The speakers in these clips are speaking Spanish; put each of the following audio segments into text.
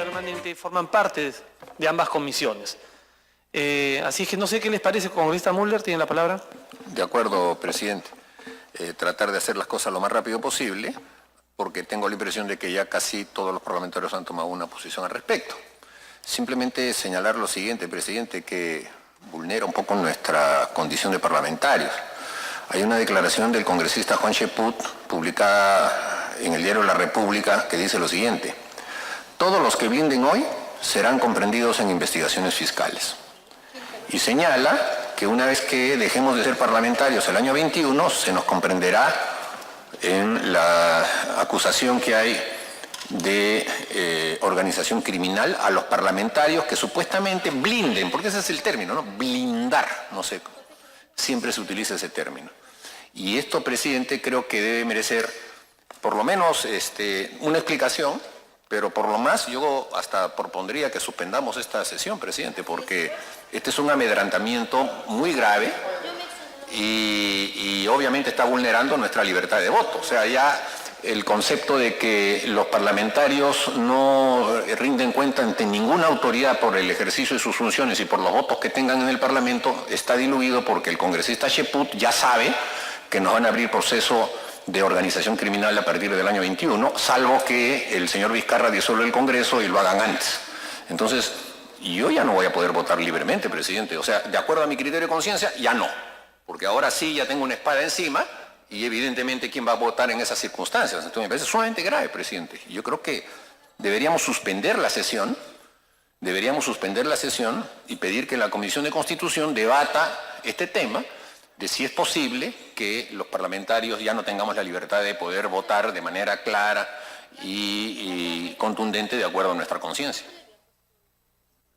permanente forman parte de ambas comisiones. Así es que no sé qué les parece, congresista Mulder, tiene la palabra. De acuerdo, presidente. Tratar de hacer las cosas lo más rápido posible, porque tengo la impresión de que ya casi todos los parlamentarios han tomado una posición al respecto. Simplemente señalar lo siguiente, presidente, que vulnera un poco nuestra condición de parlamentarios. Hay una declaración del congresista Juan Cheput, publicada en el diario La República, que dice lo siguiente: todos los que blinden hoy serán comprendidos en investigaciones fiscales. Y señala que una vez que dejemos de ser parlamentarios el año 21, se nos comprenderá en la acusación que hay de organización criminal a los parlamentarios que supuestamente blinden, porque ese es el término, ¿no? Blindar, no sé, siempre se utiliza ese término. Y esto, presidente, creo que debe merecer por lo menos una explicación, pero por lo más yo hasta propondría que suspendamos esta sesión, presidente, porque este es un amedrantamiento muy grave y obviamente está vulnerando nuestra libertad de voto. O sea, ya el concepto de que los parlamentarios no rinden cuenta ante ninguna autoridad por el ejercicio de sus funciones y por los votos que tengan en el Parlamento está diluido, porque el congresista Cheput ya sabe que nos van a abrir proceso de organización criminal a partir del año 21, salvo que el señor Vizcarra disuelva el Congreso y lo hagan antes. Entonces, yo ya no voy a poder votar libremente, presidente. O sea, de acuerdo a mi criterio de conciencia, ya no. Porque ahora sí ya tengo una espada encima y evidentemente quién va a votar en esas circunstancias. Entonces me parece sumamente grave, presidente. Yo creo que deberíamos suspender la sesión y pedir que la Comisión de Constitución debata este tema de si es posible que los parlamentarios ya no tengamos la libertad de poder votar de manera clara y contundente de acuerdo a nuestra conciencia.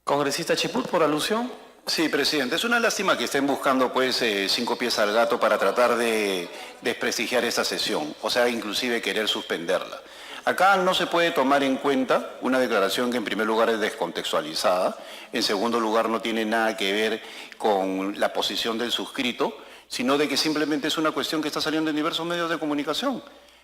Congresista Cheput, por alusión. Sí, presidente. Es una lástima que estén buscando pues 5 pies al gato para tratar de desprestigiar esta sesión, o sea, inclusive querer suspenderla. Acá no se puede tomar en cuenta una declaración que en primer lugar es descontextualizada, en segundo lugar no tiene nada que ver con la posición del suscrito, sino de que simplemente es una cuestión que está saliendo en diversos medios de comunicación.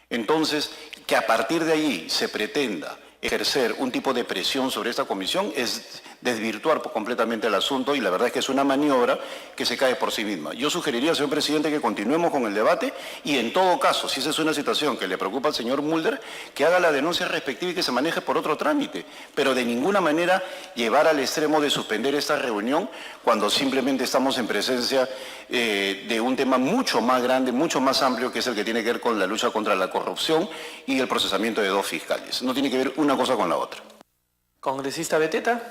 Entonces, que a partir de allí se pretenda ejercer un tipo de presión sobre esta comisión es desvirtuar completamente el asunto, y la verdad es que es una maniobra que se cae por sí misma. Yo sugeriría, señor presidente, que continuemos con el debate y en todo caso, si esa es una situación que le preocupa al señor Mulder, que haga la denuncia respectiva y que se maneje por otro trámite, pero de ninguna manera llevar al extremo de suspender esta reunión cuando simplemente estamos en presencia de un tema mucho más grande, mucho más amplio, que es el que tiene que ver con la lucha contra la corrupción y el procesamiento de 2 fiscales. No tiene que ver una cosa con la otra. Congresista Beteta.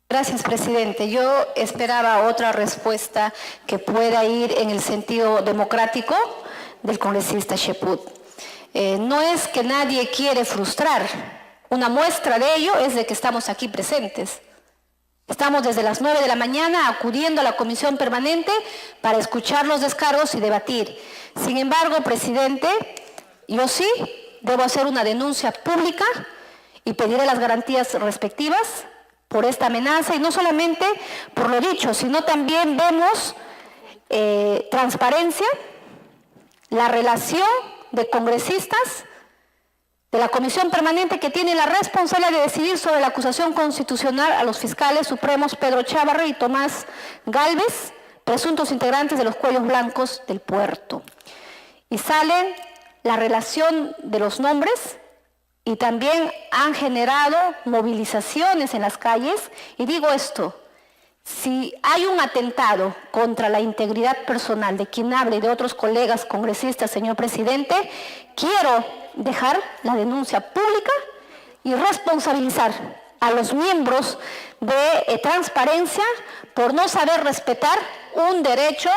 Gracias, presidente. Yo esperaba otra respuesta que pueda ir en el sentido democrático del congresista Cheput. No es que nadie quiere frustrar. Una muestra de ello es de que estamos aquí presentes. Estamos desde las 9 de la mañana acudiendo a la comisión permanente para escuchar los descargos y debatir. Sin embargo, presidente, yo sí debo hacer una denuncia pública y pediré las garantías respectivas por esta amenaza, y no solamente por lo dicho, sino también vemos transparencia, la relación de congresistas de la Comisión Permanente que tiene la responsabilidad de decidir sobre la acusación constitucional a los fiscales supremos Pedro Chávarri y Tomás Gálvez, presuntos integrantes de los Cuellos Blancos del Puerto. Y salen la relación de los nombres y también han generado movilizaciones en las calles. Y digo esto, si hay un atentado contra la integridad personal de quien hable y de otros colegas congresistas, señor presidente, quiero dejar la denuncia pública y responsabilizar a los miembros de Transparencia por no saber respetar un derecho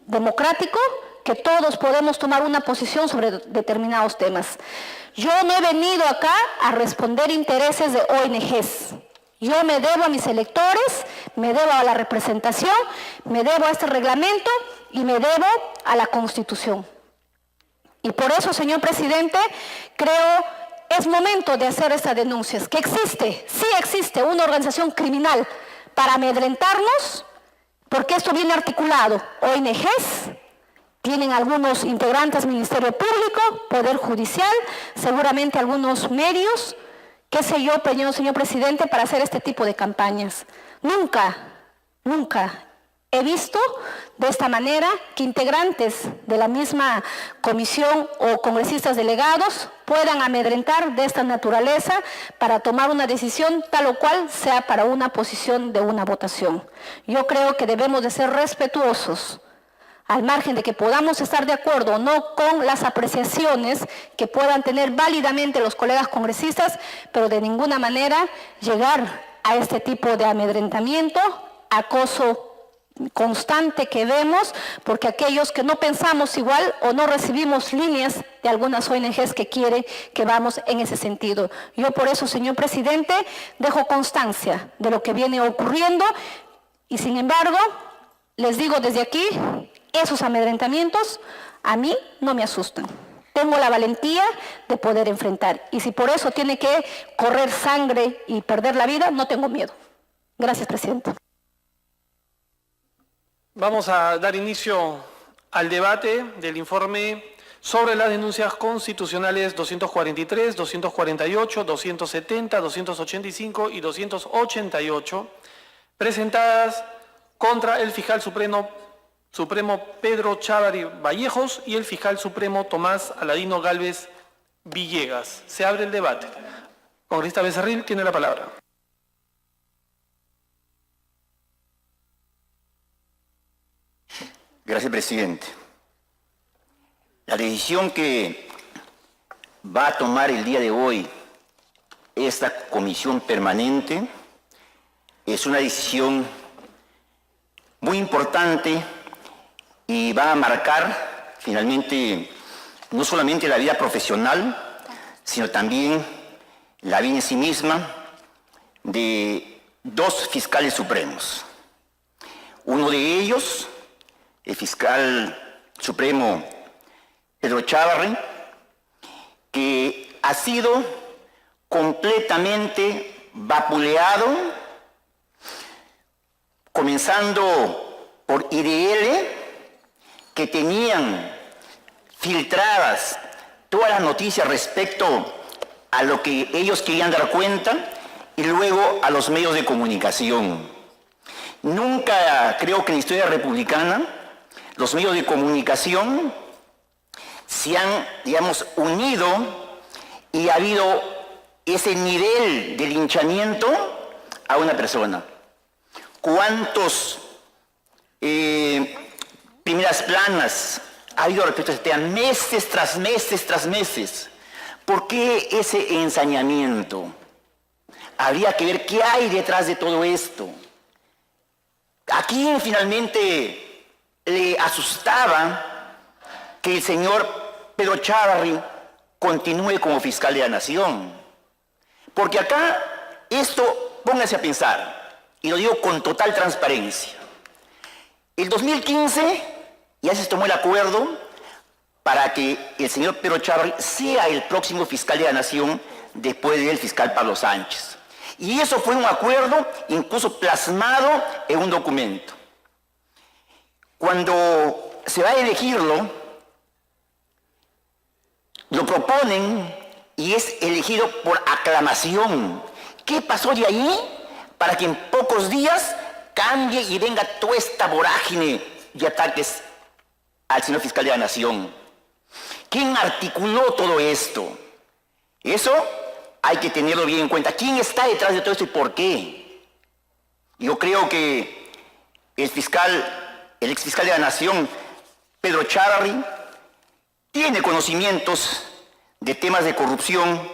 democrático que todos podemos tomar una posición sobre determinados temas. Yo no he venido acá a responder intereses de ONGs. Yo me debo a mis electores, me debo a la representación, me debo a este reglamento y me debo a la Constitución. Y por eso, señor presidente, creo es momento de hacer estas denuncias, que existe, sí existe una organización criminal para amedrentarnos, porque esto viene articulado. ONGs, tienen algunos integrantes Ministerio Público, Poder Judicial, seguramente algunos medios qué sé yo, señor presidente, para hacer este tipo de campañas. Nunca he visto de esta manera que integrantes de la misma comisión o congresistas delegados puedan amedrentar de esta naturaleza para tomar una decisión tal o cual sea para una posición de una votación. Yo creo que debemos de ser respetuosos, al margen de que podamos estar de acuerdo o no con las apreciaciones que puedan tener válidamente los colegas congresistas, pero de ninguna manera llegar a este tipo de amedrentamiento, acoso constante que vemos, porque aquellos que no pensamos igual o no recibimos líneas de algunas ONGs que quieren que vamos en ese sentido. Yo por eso, señor presidente, dejo constancia de lo que viene ocurriendo y sin embargo, les digo desde aquí, esos amedrentamientos a mí no me asustan. Tengo la valentía de poder enfrentar y si por eso tiene que correr sangre y perder la vida, no tengo miedo. Gracias, presidente. Vamos a dar inicio al debate del informe sobre las denuncias constitucionales 243, 248, 270, 285 y 288 presentadas contra el fiscal supremo Pedro Chávarri Vallejos y el fiscal supremo Tomás Aladino Gálvez Villegas. Se abre el debate. Congresista Becerril tiene la palabra. Gracias, presidente. La decisión que va a tomar el día de hoy esta comisión permanente es una decisión muy importante y va a marcar finalmente no solamente la vida profesional, sino también la vida en sí misma de dos fiscales supremos. Uno de ellos, el fiscal supremo Pedro Chávarri, que ha sido completamente vapuleado, comenzando por IDL, que tenían filtradas todas las noticias respecto a lo que ellos querían dar cuenta, y luego a los medios de comunicación. Nunca, creo que en la historia republicana, los medios de comunicación se han, digamos, unido y ha habido ese nivel de linchamiento a una persona. ¿Cuántos primeras planas ha habido respecto a este tema? Meses tras meses tras meses. ¿Por qué ese ensañamiento? Habría que ver qué hay detrás de todo esto. ¿A quién finalmente le asustaba que el señor Pedro Chávarri continúe como fiscal de la Nación? Porque acá esto, póngase a pensar, y lo digo con total transparencia. El 2015 ya se tomó el acuerdo para que el señor Pedro Chávarri sea el próximo fiscal de la Nación después del fiscal Pablo Sánchez. Y eso fue un acuerdo incluso plasmado en un documento. Cuando se va a elegirlo, lo proponen y es elegido por aclamación. ¿Qué pasó de ahí para que en pocos días cambie y venga toda esta vorágine de ataques al señor fiscal de la Nación? ¿Quién articuló todo esto? Eso hay que tenerlo bien en cuenta. ¿Quién está detrás de todo esto y por qué? Yo creo que el exfiscal de la Nación, Pedro Chávarri, tiene conocimientos de temas de corrupción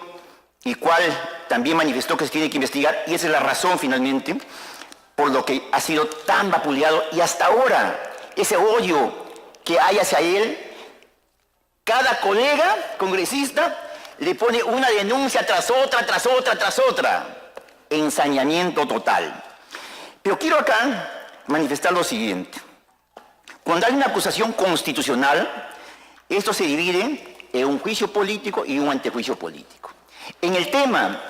y cual también manifestó que se tiene que investigar, y esa es la razón finalmente por lo que ha sido tan vapuleado, y hasta ahora ese odio que hay hacia él, cada colega congresista le pone una denuncia tras otra, tras otra, tras otra. Ensañamiento total. Pero quiero acá manifestar lo siguiente. Cuando hay una acusación constitucional, esto se divide en un juicio político y un antejuicio político. En el tema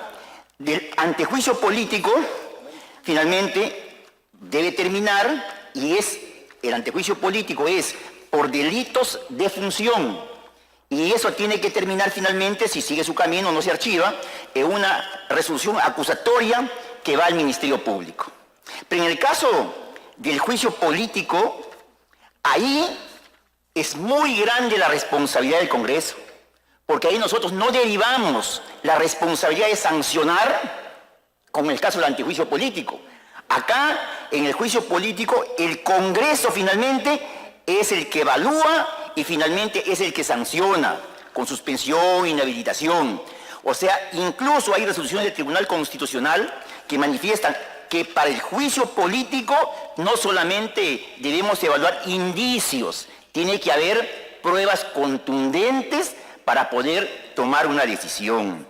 del antejuicio político, finalmente debe terminar, y el antejuicio político es por delitos de función Y eso tiene que terminar finalmente, si sigue su camino, no se archiva, en una resolución acusatoria que va al Ministerio Público. Pero en el caso del juicio político, ahí es muy grande la responsabilidad del Congreso, porque ahí nosotros no derivamos la responsabilidad de sancionar, como en el caso del antejuicio político. Acá, en el juicio político, el Congreso finalmente es el que evalúa y finalmente es el que sanciona, con suspensión, inhabilitación. O sea, incluso hay resoluciones del Tribunal Constitucional que manifiestan que para el juicio político no solamente debemos evaluar indicios, tiene que haber pruebas contundentes para poder tomar una decisión.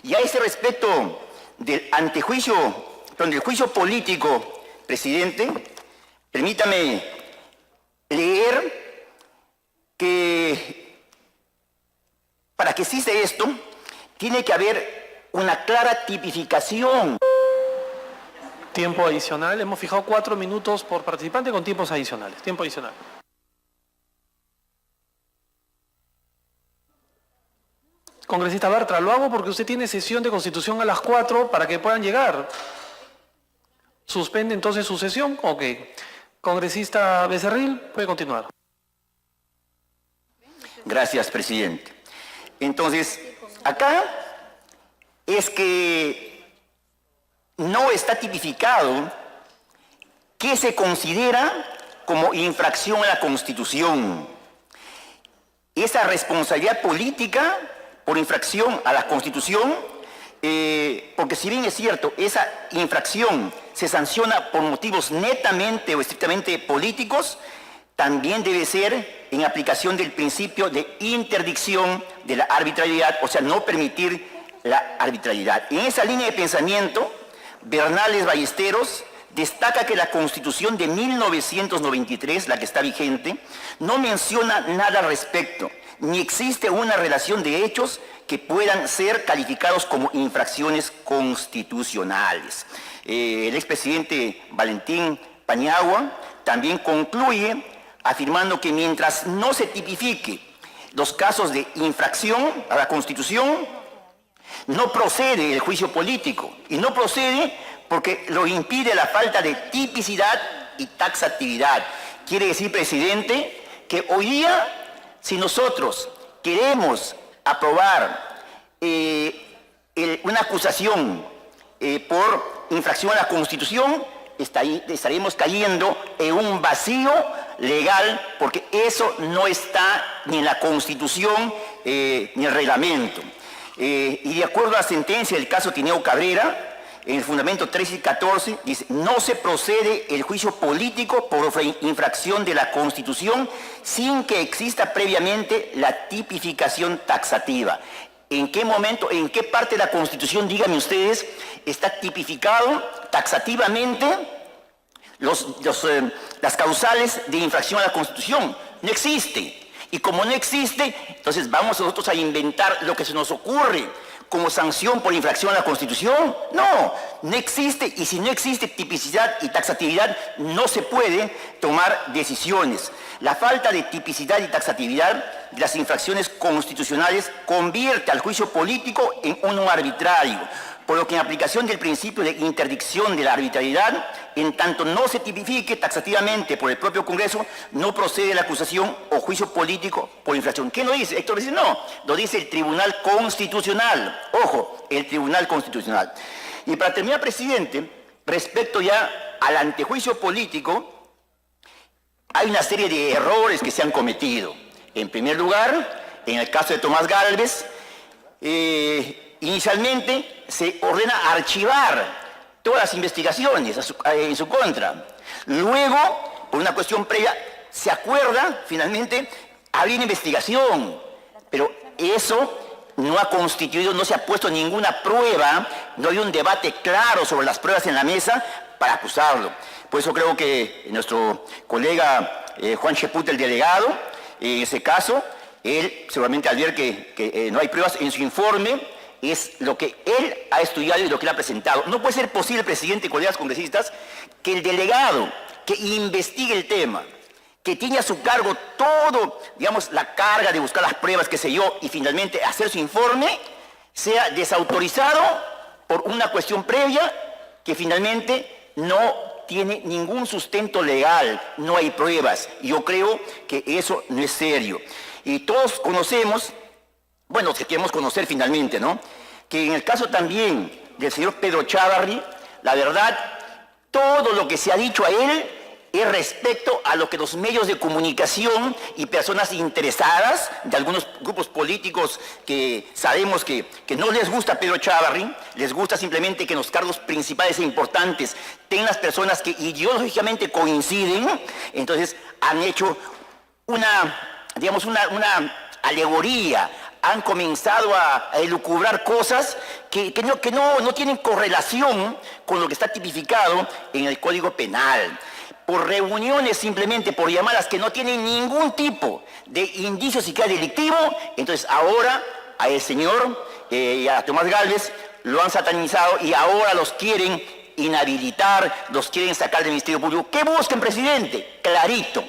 Y a ese respecto del del juicio político, presidente, permítame leer que para que exista esto, tiene que haber una clara tipificación. Tiempo adicional. Hemos fijado 4 minutos por participante con tiempos adicionales. Tiempo adicional. Congresista Bartra, lo hago porque usted tiene sesión de constitución a las 4 para que puedan llegar. ¿Suspende entonces su sesión? Ok. Congresista Becerril, puede continuar. Gracias, presidente. Entonces, acá es que no está tipificado qué se considera como infracción a la Constitución. Esa responsabilidad política por infracción a la Constitución, porque si bien es cierto, esa infracción se sanciona por motivos netamente o estrictamente políticos, también debe ser en aplicación del principio de interdicción de la arbitrariedad, o sea, no permitir la arbitrariedad. En esa línea de pensamiento, Bernales Ballesteros destaca que la Constitución de 1993, la que está vigente, no menciona nada al respecto, ni existe una relación de hechos que puedan ser calificados como infracciones constitucionales. El expresidente Valentín Paniagua también concluye afirmando que mientras no se tipifique los casos de infracción a la Constitución, no procede el juicio político. Y no procede porque lo impide la falta de tipicidad y taxatividad. Quiere decir, presidente, que hoy día, si nosotros queremos aprobar una acusación por infracción a la Constitución, estaremos cayendo en un vacío legal, porque eso no está ni en la Constitución ni en el reglamento. Y de acuerdo a la sentencia del caso Tineo Cabrera, en el fundamento 13 y 14, dice, no se procede el juicio político por infracción de la Constitución sin que exista previamente la tipificación taxativa. ¿En qué momento, en qué parte de la Constitución, díganme ustedes, está tipificado taxativamente las causales de infracción a la Constitución? No existe. Y como no existe, entonces vamos nosotros a inventar lo que se nos ocurre como sanción por infracción a la Constitución. No, no existe, y si no existe tipicidad y taxatividad, no se puede tomar decisiones. La falta de tipicidad y taxatividad de las infracciones constitucionales convierte al juicio político en uno arbitrario, por lo que en aplicación del principio de interdicción de la arbitrariedad, en tanto no se tipifique taxativamente por el propio Congreso, no procede la acusación o juicio político por infracción. ¿Quién lo dice? Héctor dice, no, lo dice el Tribunal Constitucional. Ojo, el Tribunal Constitucional. Y para terminar, presidente, respecto ya al antejuicio político, hay una serie de errores que se han cometido. En primer lugar, en el caso de Tomás Gálvez, inicialmente se ordena archivar todas las investigaciones en su contra. Luego, por una cuestión previa, se acuerda finalmente abrir investigación, pero eso no ha constituido, no se ha puesto ninguna prueba, no hay un debate claro sobre las pruebas en la mesa para acusarlo. Por eso creo que nuestro colega Juan Cheput, el delegado, en ese caso, él seguramente al ver que no hay pruebas en su informe, es lo que él ha estudiado y lo que él ha presentado. No puede ser posible, presidente y colegas congresistas, que el delegado que investigue el tema, que tiene a su cargo todo, digamos, la carga de buscar las pruebas, qué sé yo, y finalmente hacer su informe, sea desautorizado por una cuestión previa que finalmente no tiene ningún sustento legal, no hay pruebas. Yo creo que eso no es serio. Y todos conocemos, bueno, si queremos conocer finalmente, ¿no?, que en el caso también del señor Pedro Chávarri, la verdad, todo lo que se ha dicho a él es respecto a lo que los medios de comunicación y personas interesadas de algunos grupos políticos que sabemos que no les gusta Pedro Chávarri, les gusta simplemente que en los cargos principales e importantes tengan las personas que ideológicamente coinciden, entonces han hecho una alegoría, han comenzado a elucubrar cosas que no tienen correlación con lo que está tipificado en el Código Penal. Por reuniones simplemente, por llamadas que no tienen ningún tipo de indicio siquiera delictivo, entonces ahora a el señor y a Tomás Gálvez lo han satanizado y ahora los quieren inhabilitar, los quieren sacar del Ministerio Público. ¿Qué buscan, presidente? Clarito.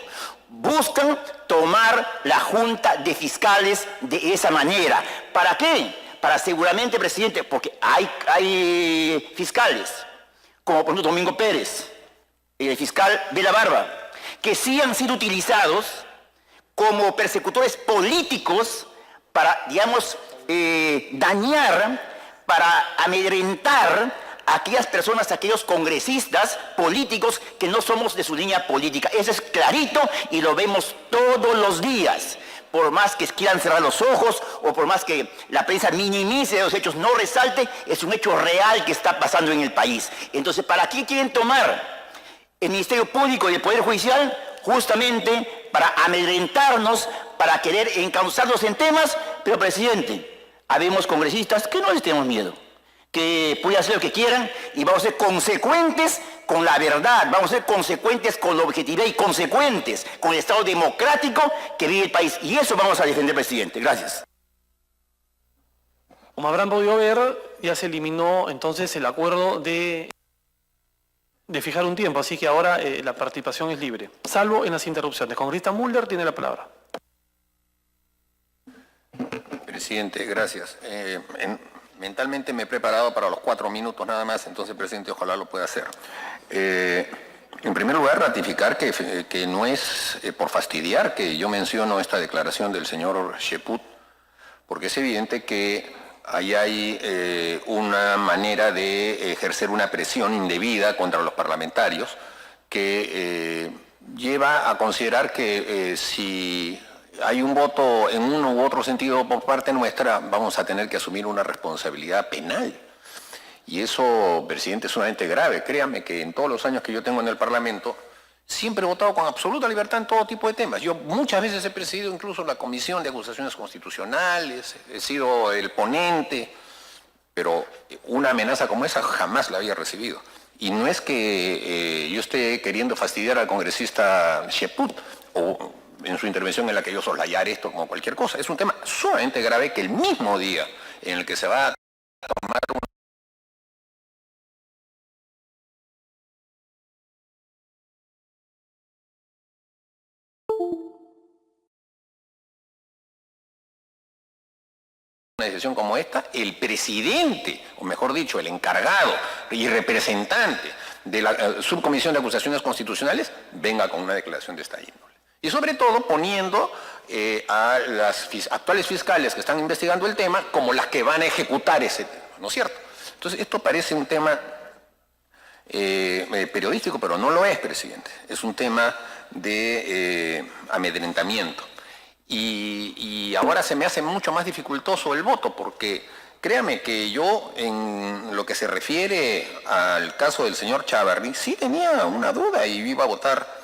Buscan tomar la Junta de Fiscales de esa manera. ¿Para qué? Para seguramente, presidente, porque hay fiscales, como por ejemplo Domingo Pérez, el fiscal de la Barba, que sí han sido utilizados como persecutores políticos para, digamos, dañar, para amedrentar a aquellas personas, a aquellos congresistas políticos que no somos de su línea política. Eso es clarito y lo vemos todos los días. Por más que quieran cerrar los ojos o por más que la prensa minimice los hechos, no resalte, es un hecho real que está pasando en el país. Entonces, ¿para qué quieren tomar el Ministerio Público y el Poder Judicial? Justamente para amedrentarnos, para querer encauzarnos en temas. Pero, presidente, habemos congresistas que no les tenemos miedo, que pueden hacer lo que quieran y vamos a ser consecuentes con la verdad, vamos a ser consecuentes con la objetividad y consecuentes con el Estado democrático que vive el país. Y eso vamos a defender, presidente. Gracias. Como habrán podido ver, ya se eliminó entonces el acuerdo de fijar un tiempo, así que ahora la participación es libre, salvo en las interrupciones. Congresista Mulder tiene la palabra. Presidente, gracias. Mentalmente me he preparado para los 4 minutos nada más, entonces, presidente, ojalá lo pueda hacer. En primer lugar, ratificar que no es por fastidiar que yo menciono esta declaración del señor Cheput, porque es evidente que ahí hay una manera de ejercer una presión indebida contra los parlamentarios que lleva a considerar que si hay un voto en uno u otro sentido por parte nuestra, vamos a tener que asumir una responsabilidad penal. Y eso, presidente, es sumamente grave. Créame que en todos los años que yo tengo en el Parlamento, siempre he votado con absoluta libertad en todo tipo de temas. Yo muchas veces he presidido incluso la Comisión de Acusaciones Constitucionales, he sido el ponente, pero una amenaza como esa jamás la había recibido. Y no es que yo esté queriendo fastidiar al congresista Cheput o en su intervención en la que yo soslayar esto como cualquier cosa. Es un tema sumamente grave que el mismo día en el que se va a tomar una decisión como esta, el presidente, o mejor dicho, el encargado y representante de la Subcomisión de Acusaciones Constitucionales venga con una declaración de esta índole. Y sobre todo poniendo a las actuales fiscales que están investigando el tema como las que van a ejecutar ese tema, ¿no es cierto? Entonces esto parece un tema periodístico, pero no lo es, presidente. Es un tema de amedrentamiento. Y ahora se me hace mucho más dificultoso el voto, porque créame que yo, en lo que se refiere al caso del señor Chávarri, sí tenía una duda y iba a votar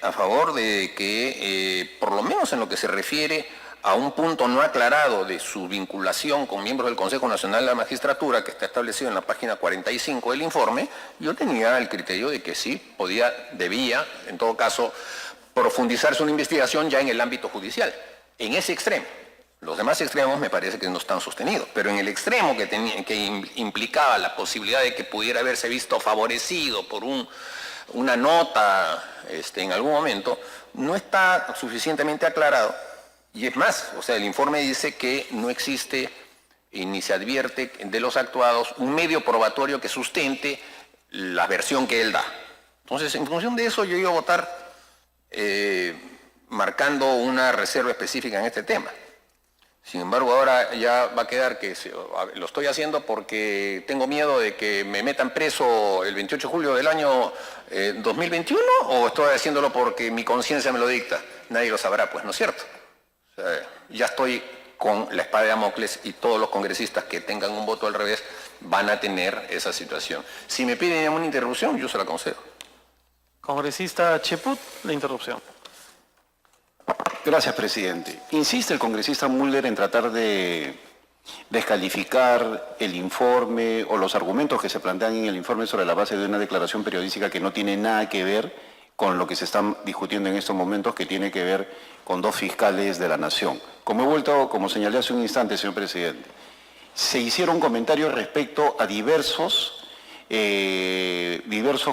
a favor de que, por lo menos en lo que se refiere a un punto no aclarado de su vinculación con miembros del Consejo Nacional de la Magistratura, que está establecido en la página 45 del informe, yo tenía el criterio de que sí, debía, en todo caso, profundizarse una investigación ya en el ámbito judicial, en ese extremo. Los demás extremos me parece que no están sostenidos, pero en el extremo que implicaba la posibilidad de que pudiera haberse visto favorecido por un una nota en algún momento, no está suficientemente aclarado. Y es más, o sea, el informe dice que no existe y ni se advierte de los actuados un medio probatorio que sustente la versión que él da. Entonces, en función de eso, yo iba a votar marcando una reserva específica en este tema. Sin embargo, ahora ya va a quedar que lo estoy haciendo porque tengo miedo de que me metan preso el 28 de julio del año 2021, o estoy haciéndolo porque mi conciencia me lo dicta. Nadie lo sabrá, pues, ¿no es cierto? O sea, ya estoy con la espada de Damocles y todos los congresistas que tengan un voto al revés van a tener esa situación. Si me piden una interrupción, yo se la concedo. Congresista Cheput, la interrupción. Gracias, presidente. Insiste el congresista Mulder en tratar de descalificar el informe o los argumentos que se plantean en el informe sobre la base de una declaración periodística que no tiene nada que ver con lo que se está discutiendo en estos momentos, que tiene que ver con 2 fiscales de la Nación. Como señalé hace un instante, señor presidente, se hicieron comentarios respecto a diversos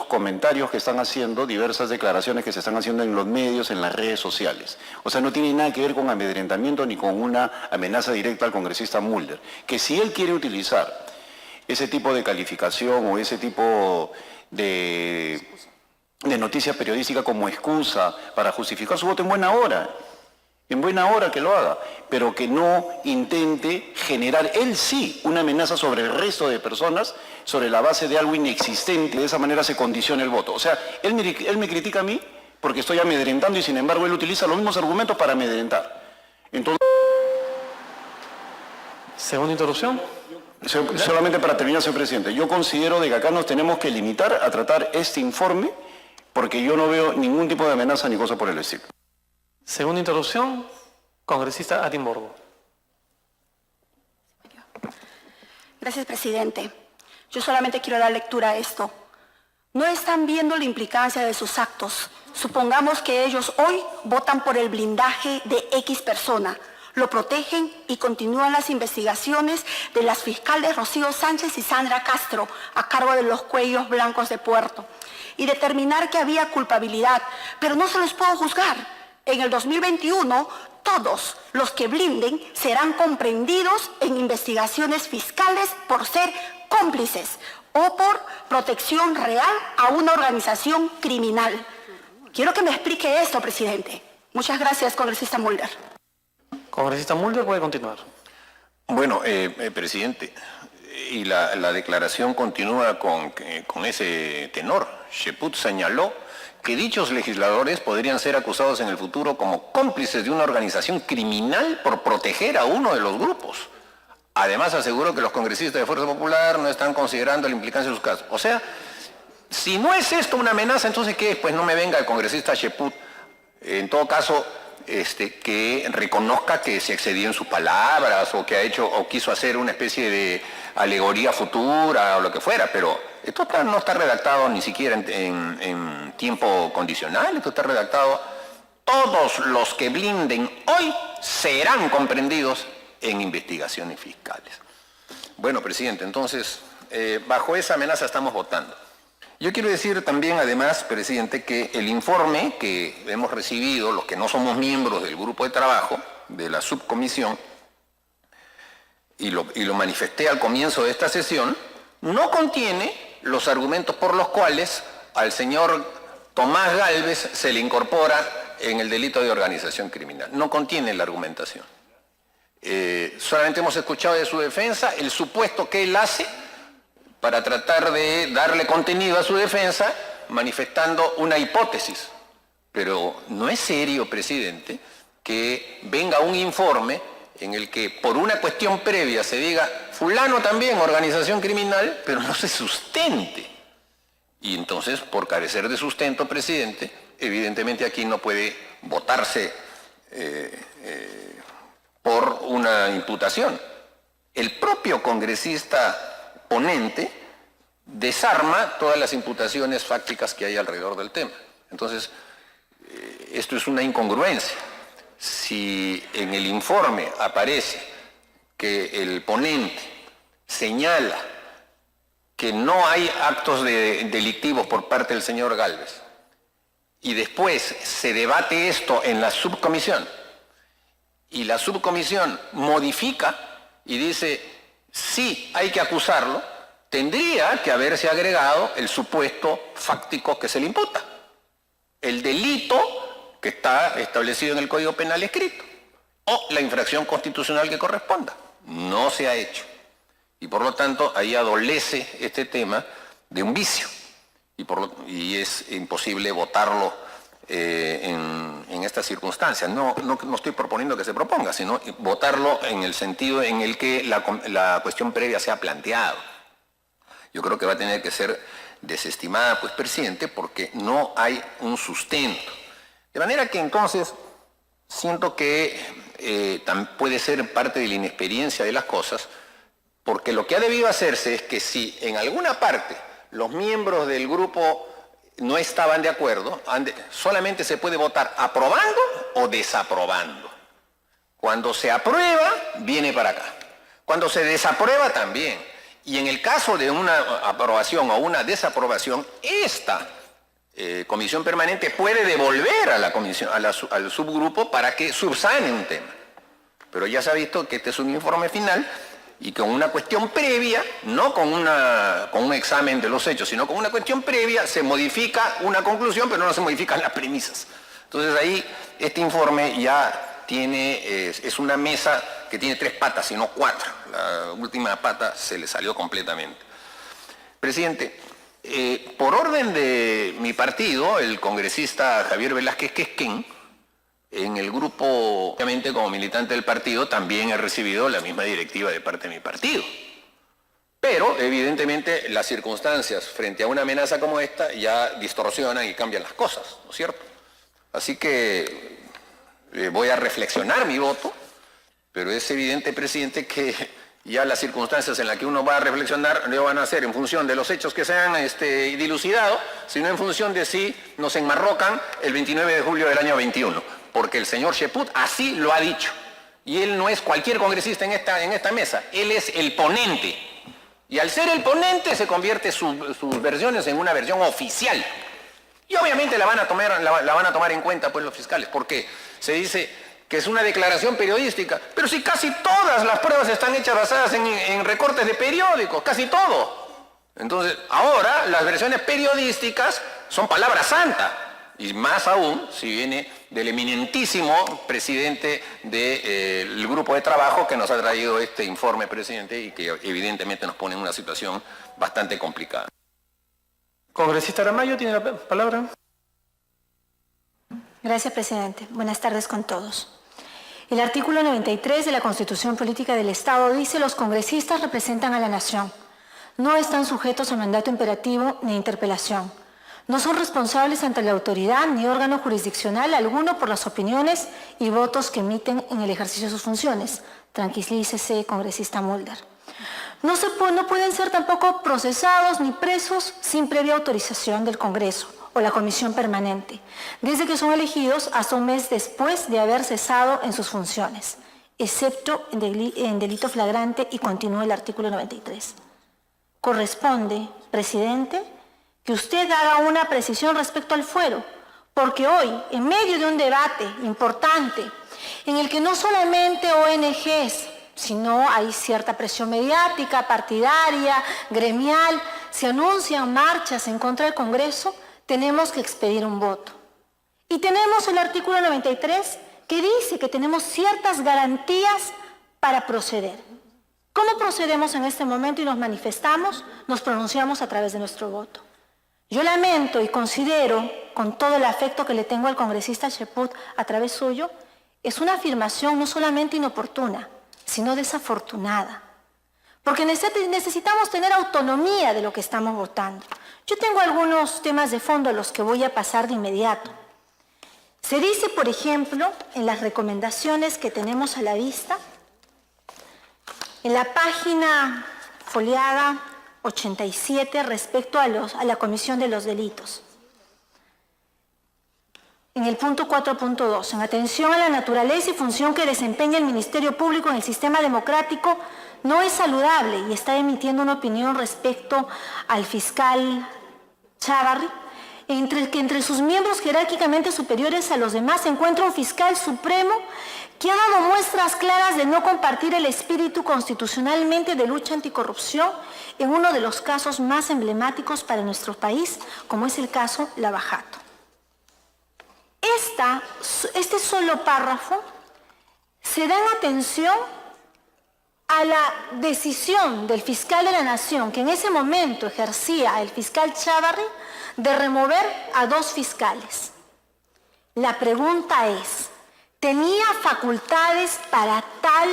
comentarios que están haciendo, diversas declaraciones que se están haciendo en los medios, en las redes sociales. O sea, no tiene nada que ver con amedrentamiento ni con una amenaza directa al congresista Mulder. Que si él quiere utilizar ese tipo de calificación o ese tipo de noticia periodística como excusa para justificar su voto, en buena hora que lo haga, pero que no intente generar él sí una amenaza sobre el resto de personas sobre la base de algo inexistente. De esa manera se condiciona el voto. O sea, él me critica a mí porque estoy amedrentando y sin embargo él utiliza los mismos argumentos para amedrentar. Entonces, Segunda interrupción. solamente para terminar, señor presidente, yo considero de que acá nos tenemos que limitar a tratar este informe porque yo no veo ningún tipo de amenaza ni cosa por el estilo. Segunda interrupción, congresista Atimborgo. Gracias, presidente. Yo solamente quiero dar lectura a esto. No están viendo la implicancia de sus actos. Supongamos que ellos hoy votan por el blindaje de X persona, lo protegen y continúan las investigaciones de las fiscales Rocío Sánchez y Sandra Castro a cargo de los cuellos blancos de Puerto y determinar que había culpabilidad, pero no se los puedo juzgar. En el 2021, todos los que blinden serán comprendidos en investigaciones fiscales por ser cómplices o por protección real a una organización criminal. Quiero que me explique esto, presidente. Muchas gracias, congresista Mulder. Congresista Mulder puede continuar. Bueno, presidente, y la declaración continúa con ese tenor. Cheput señaló que dichos legisladores podrían ser acusados en el futuro como cómplices de una organización criminal por proteger a uno de los grupos. Además, aseguró que los congresistas de Fuerza Popular no están considerando la implicancia de sus casos. O sea, si no es esto una amenaza, entonces ¿qué? Pues no me venga el congresista Cheput, en todo caso, que reconozca que se excedió en sus palabras o que ha hecho o quiso hacer una especie de alegoría futura o lo que fuera, pero esto no está redactado ni siquiera en tiempo condicional, esto está redactado: todos los que blinden hoy serán comprendidos en investigaciones fiscales. Bueno, presidente, entonces, bajo esa amenaza estamos votando. Yo quiero decir también, además, presidente, que el informe que hemos recibido, los que no somos miembros del grupo de trabajo, de la subcomisión, y lo manifesté al comienzo de esta sesión, no contiene los argumentos por los cuales al señor Tomás Gálvez se le incorpora en el delito de organización criminal. No contiene la argumentación. Solamente hemos escuchado de su defensa el supuesto que él hace para tratar de darle contenido a su defensa, manifestando una hipótesis. Pero no es serio, presidente, que venga un informe en el que por una cuestión previa se diga fulano también, organización criminal, pero no se sustente. Y entonces, por carecer de sustento, presidente, evidentemente aquí no puede votarse por una imputación. El propio congresista ponente desarma todas las imputaciones fácticas que hay alrededor del tema. Entonces, esto es una incongruencia. Si en el informe aparece que el ponente señala que no hay actos delictivos por parte del señor Gálvez, y después se debate esto en la subcomisión, y la subcomisión modifica y dice, sí, hay que acusarlo, tendría que haberse agregado el supuesto fáctico que se le imputa, el delito que está establecido en el Código Penal escrito, o la infracción constitucional que corresponda. No se ha hecho. Y por lo tanto, ahí adolece este tema de un vicio. Y es imposible votarlo en estas circunstancias. No estoy proponiendo que se proponga, sino votarlo en el sentido en el que la cuestión previa se ha planteado. Yo creo que va a tener que ser desestimada, pues, presidente, porque no hay un sustento. De manera que entonces siento que puede ser parte de la inexperiencia de las cosas, porque lo que ha debido hacerse es que si en alguna parte los miembros del grupo no estaban de acuerdo, solamente se puede votar aprobando o desaprobando. Cuando se aprueba, viene para acá. Cuando se desaprueba, también. Y en el caso de una aprobación o una desaprobación, esta comisión permanente puede devolver a la comisión, al subgrupo para que subsane un tema. Pero ya se ha visto que este es un informe final y con una cuestión previa, no con un examen de los hechos, sino con una cuestión previa, se modifica una conclusión, pero no se modifican las premisas. Entonces ahí este informe ya es una mesa que tiene 3 patas y no 4. La última pata se le salió completamente. Presidente, por orden de mi partido, el congresista Javier Velázquez Quesquén, en el grupo, obviamente como militante del partido, también he recibido la misma directiva de parte de mi partido. Pero, evidentemente, las circunstancias frente a una amenaza como esta ya distorsionan y cambian las cosas, ¿no es cierto? Así que voy a reflexionar mi voto, pero es evidente, presidente, que ya las circunstancias en las que uno va a reflexionar no van a ser en función de los hechos que se han dilucidado, sino en función de si nos enmarrocan el 29 de julio del año 21. Porque el señor Cheput así lo ha dicho. Y él no es cualquier congresista en esta mesa, él es el ponente. Y al ser el ponente se convierte sus versiones en una versión oficial. Y obviamente la van a tomar en cuenta, pues, los fiscales, porque se dice que es una declaración periodística, pero si casi todas las pruebas están hechas basadas en recortes de periódicos, casi todo. Entonces, ahora las versiones periodísticas son palabra santa. Y más aún si viene del eminentísimo presidente del grupo de trabajo que nos ha traído este informe, presidente, y que evidentemente nos pone en una situación bastante complicada. Congresista Aramayo tiene la palabra. Gracias, presidente. Buenas tardes con todos. El artículo 93 de la Constitución Política del Estado dice: los congresistas representan a la nación. No están sujetos a mandato imperativo ni interpelación. No son responsables ante la autoridad ni órgano jurisdiccional alguno por las opiniones y votos que emiten en el ejercicio de sus funciones. Tranquilícese, congresista Mulder. No pueden ser tampoco procesados ni presos sin previa autorización del Congreso o la Comisión Permanente, desde que son elegidos hasta un mes después de haber cesado en sus funciones, excepto en delito flagrante, y continúa el artículo 93. Corresponde, presidente, que usted haga una precisión respecto al fuero, porque hoy, en medio de un debate importante, en el que no solamente ONGs, sino hay cierta presión mediática, partidaria, gremial, se anuncian marchas en contra del Congreso, tenemos que expedir un voto. Y tenemos el artículo 93 que dice que tenemos ciertas garantías para proceder. ¿Cómo procedemos en este momento y nos manifestamos? Nos pronunciamos a través de nuestro voto. Yo lamento y considero, con todo el afecto que le tengo al congresista Cheput a través suyo, es una afirmación no solamente inoportuna, sino desafortunada. Porque necesitamos tener autonomía de lo que estamos votando. Yo tengo algunos temas de fondo a los que voy a pasar de inmediato. Se dice, por ejemplo, en las recomendaciones que tenemos a la vista, en la página foliada 87 respecto a la comisión de los delitos. en el punto 4.2, en atención a la naturaleza y función que desempeña el Ministerio Público en el sistema democrático, no es saludable y está emitiendo una opinión respecto al fiscal Chávarri, entre sus miembros jerárquicamente superiores a los demás se encuentra un fiscal supremo que ha dado muestras claras de no compartir el espíritu constitucionalmente de lucha anticorrupción en uno de los casos más emblemáticos para nuestro país, como es el caso Lavajato. Este solo párrafo se da en atención a la decisión del fiscal de la Nación, que en ese momento ejercía el fiscal Chávarri, de remover a 2 fiscales. La pregunta es, ¿tenía facultades para tal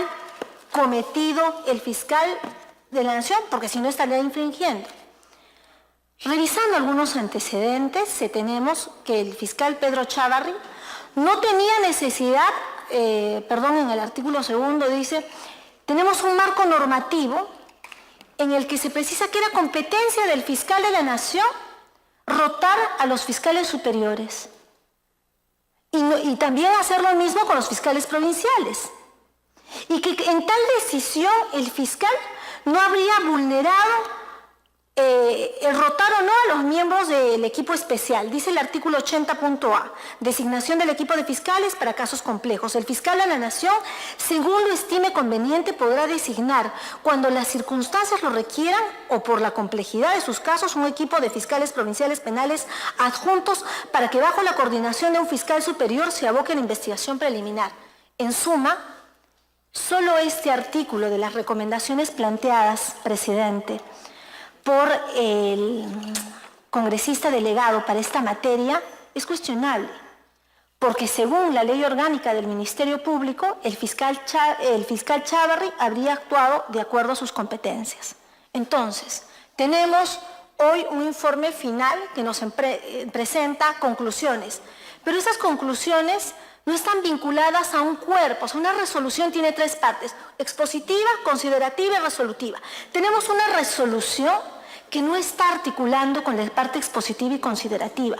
cometido el fiscal de la Nación? Porque si no estaría infringiendo. Revisando algunos antecedentes, tenemos que el fiscal Pedro Chávarri no tenía necesidad, en el artículo 2 dice, tenemos un marco normativo en el que se precisa que era competencia del fiscal de la Nación rotar a los fiscales superiores y también hacer lo mismo con los fiscales provinciales. Y que en tal decisión el fiscal no habría vulnerado el rotar o no a los miembros del equipo especial. Dice el artículo 80.a, designación del equipo de fiscales para casos complejos. El fiscal de la Nación, según lo estime conveniente, podrá designar, cuando las circunstancias lo requieran o por la complejidad de sus casos, un equipo de fiscales provinciales penales adjuntos para que bajo la coordinación de un fiscal superior se aboque a la investigación preliminar. En suma, solo este artículo de las recomendaciones planteadas, presidente, por el congresista delegado para esta materia es cuestionable, porque según la ley orgánica del Ministerio Público, el fiscal Chávarri habría actuado de acuerdo a sus competencias. Entonces, tenemos hoy un informe final que nos presenta conclusiones, pero esas conclusiones no están vinculadas a un cuerpo. O sea, una resolución tiene 3 partes: expositiva, considerativa y resolutiva. Tenemos una resolución que no está articulando con la parte expositiva y considerativa,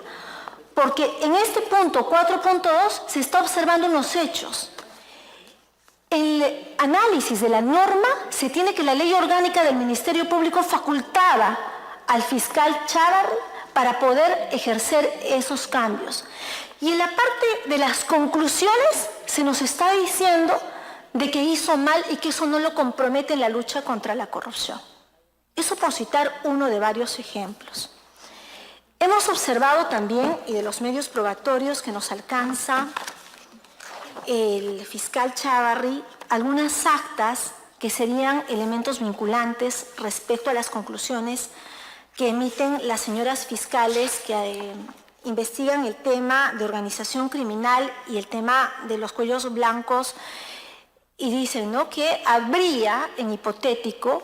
porque en este punto 4.2 se está observando unos hechos. El análisis de la norma se tiene que la ley orgánica del Ministerio Público facultaba al fiscal Chávarri para poder ejercer esos cambios. Y en la parte de las conclusiones se nos está diciendo de que hizo mal y que eso no lo compromete en la lucha contra la corrupción. Eso por citar uno de varios ejemplos. Hemos observado también, y de los medios probatorios que nos alcanza el fiscal Chávarri, algunas actas que serían elementos vinculantes respecto a las conclusiones que emiten las señoras fiscales que investigan el tema de organización criminal y el tema de los cuellos blancos, y dicen, ¿no?, que habría, en hipotético,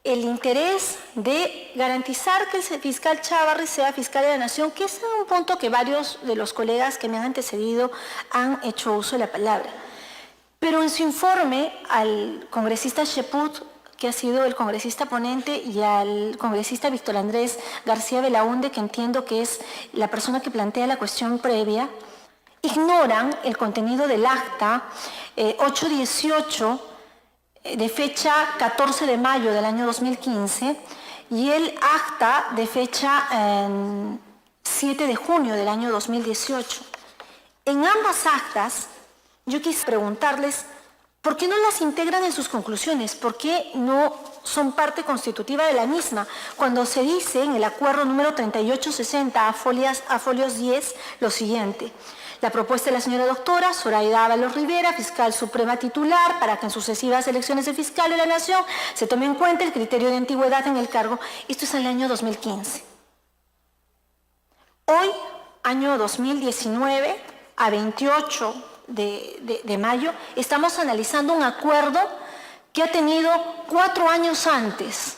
el interés de garantizar que el fiscal Chávarri sea fiscal de la Nación, que es un punto que varios de los colegas que me han antecedido han hecho uso de la palabra. Pero en su informe al congresista Cheput, que ha sido el congresista ponente, y al congresista Víctor Andrés García Belaúnde, que entiendo que es la persona que plantea la cuestión previa, ignoran el contenido del acta 818 de fecha 14 de mayo del año 2015 y el acta de fecha 7 de junio del año 2018. En ambas actas yo quise preguntarles ¿por qué no las integran en sus conclusiones? ¿Por qué no son parte constitutiva de la misma? Cuando se dice en el acuerdo número 3860 a folios 10 lo siguiente: la propuesta de la señora doctora Zoraida Ábalos Rivera, fiscal suprema titular, para que en sucesivas elecciones de fiscal de la Nación se tome en cuenta el criterio de antigüedad en el cargo. Esto es el año 2015. Hoy, año 2019, a 28 de mayo, estamos analizando un acuerdo que ha tenido 4 años antes